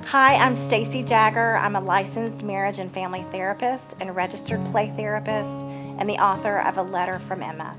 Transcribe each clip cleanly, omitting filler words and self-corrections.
Hi, I'm Stacy Jagger. I'm a licensed marriage and family therapist and registered play therapist and the author of A Letter from Emma.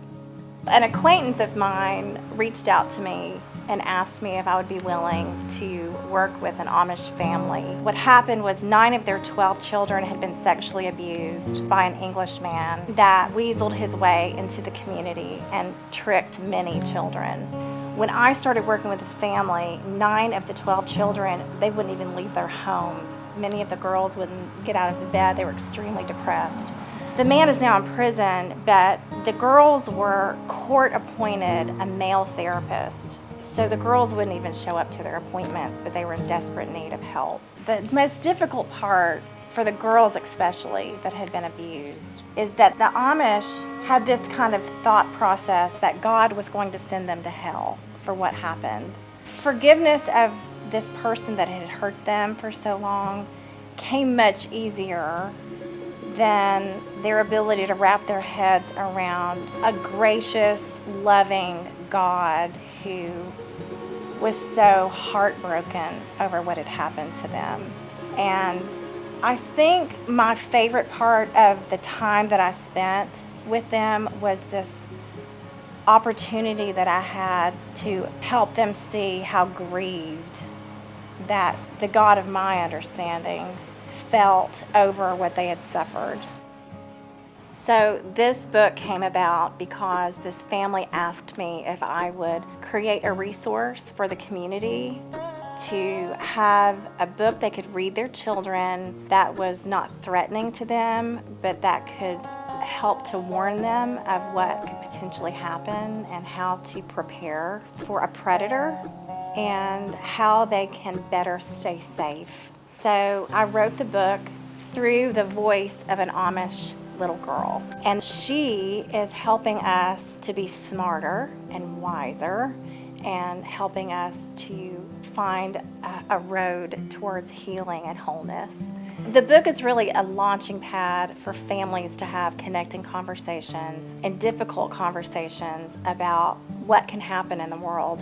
An acquaintance of mine reached out to me and asked me if I would be willing to work with an Amish family. What happened was 9 of their 12 children had been sexually abused by an Englishman that weaseled his way into the community and tricked many children. When I started working with the family, 9 of the 12 children, they wouldn't even leave their homes. Many of the girls wouldn't get out of the bed. They were extremely depressed. The man is now in prison, but the girls were court-appointed a male therapist. So the girls wouldn't even show up to their appointments, but they were in desperate need of help. The most difficult part, for the girls especially that had been abused, is that the Amish had this kind of thought process that God was going to send them to hell for what happened. Forgiveness of this person that had hurt them for so long came much easier than their ability to wrap their heads around a gracious, loving God who was so heartbroken over what had happened to them. And I think my favorite part of the time that I spent with them was this opportunity that I had to help them see how grieved that the God of my understanding felt over what they had suffered. So this book came about because this family asked me if I would create a resource for the community to have a book they could read their children that was not threatening to them, but that could help to warn them of what could potentially happen and how to prepare for a predator and how they can better stay safe. So I wrote the book through the voice of an Amish little girl, and she is helping us to be smarter and wiser and helping us to find a road towards healing and wholeness. The book is really a launching pad for families to have connecting conversations and difficult conversations about what can happen in the world.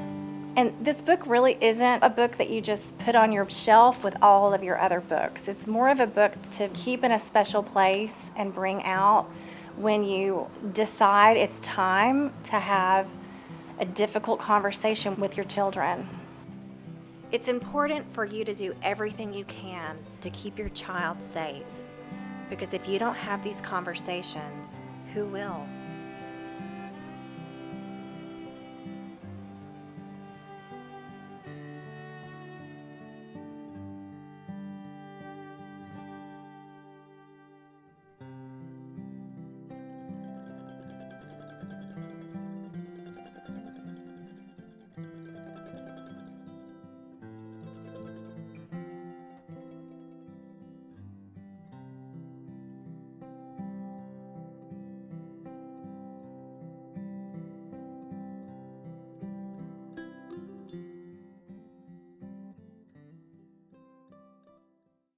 And this book really isn't a book that you just put on your shelf with all of your other books. It's more of a book to keep in a special place and bring out when you decide it's time to have a difficult conversation with your children. It's important for you to do everything you can to keep your child safe, because if you don't have these conversations, who will?